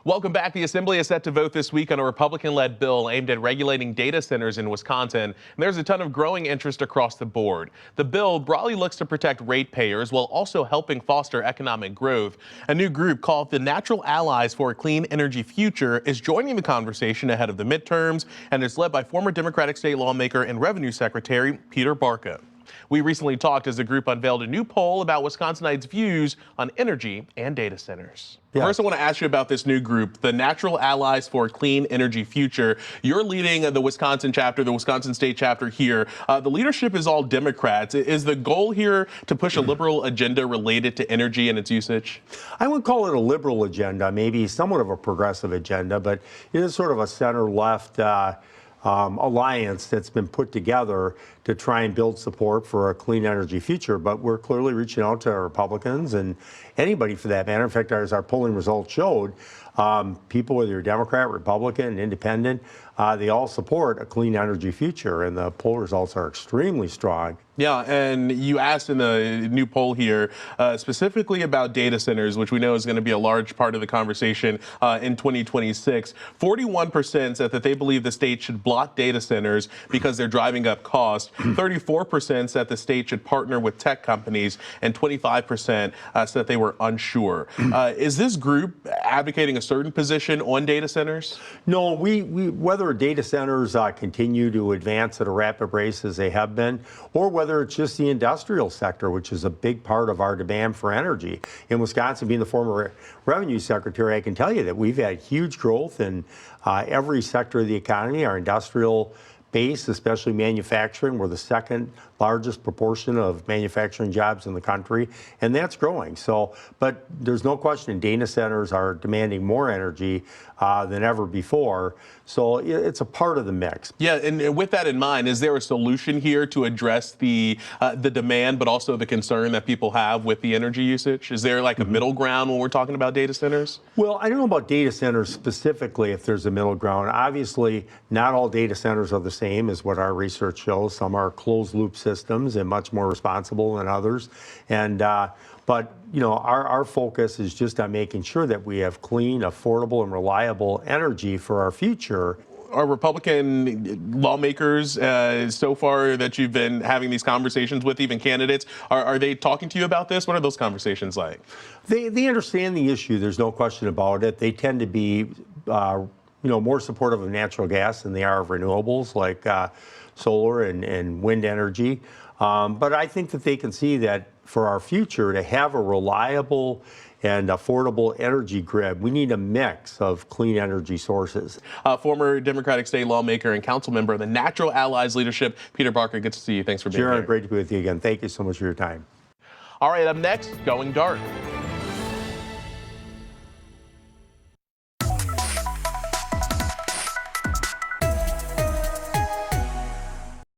Welcome back. The Assembly is set to vote this week on a Republican-led bill aimed at regulating data centers in Wisconsin. And there's a ton of growing interest across the board. The bill broadly looks to protect ratepayers while also helping foster economic growth. A new group called the Natural Allies for a Clean Energy Future is joining the conversation ahead of the midterms, and is led by former Democratic state lawmaker and Revenue Secretary Peter Barca. We recently talked as the group unveiled a new poll about Wisconsinites' views on energy and data centers. Yeah. First, I want to ask you about this new group, the Natural Allies for a Clean Energy Future. You're leading the Wisconsin chapter, the Wisconsin state chapter here. The leadership is all Democrats. Is the goal here to push a liberal agenda related to energy and its usage? I would call it a liberal agenda, maybe somewhat of a progressive agenda, but it is sort of a center-left alliance that's been put together to try and build support for a clean energy future. But we're clearly reaching out to Republicans and anybody for that matter. In fact, as our polling results showed, people, whether you're Democrat, Republican, Independent, they all support a clean energy future, and the poll results are extremely strong. Yeah, and you asked in the new poll here specifically about data centers, which we know is going to be a large part of the conversation in 2026. 41% said that they believe the state should block data centers because they're driving up cost. 34% said the state should partner with tech companies, and 25% said they were unsure. Is this group advocating a certain position on data centers? No, whether data centers continue to advance at a rapid pace as they have been, or whether it's just the industrial sector, which is a big part of our demand for energy. In Wisconsin, being the former revenue secretary, I can tell you that we've had huge growth in every sector of the economy. Our industrial base, especially manufacturing, we're the second largest proportion of manufacturing jobs in the country, and that's growing. So, but there's no question data centers are demanding more energy than ever before. So it's a part of the mix. Yeah, and with that in mind, is there a solution here to address the demand, but also the concern that people have with the energy usage? Is there like a middle ground when we're talking about data centers? Well, I don't know about data centers specifically, if there's a middle ground. Obviously, not all data centers are the same, is what our research shows. Some are closed loop systems and much more responsible than others. And but you know, our focus is just on making sure that we have clean, affordable, and reliable energy for our future. Are Republican lawmakers so far that you've been having these conversations with, even candidates, are they talking to you about this? What are those conversations like? They understand the issue. There's no question about it. They tend to be more supportive of natural gas than they are of renewables like solar and wind energy. But I think that they can see that for our future, to have a reliable and affordable energy grid, we need a mix of clean energy sources. Former Democratic state lawmaker and council member of the Natural Allies leadership, Peter Barca, good to see you. Thanks for being here. Jaron, great to be with you again. Thank you so much for your time. All right, up next, Going Dark.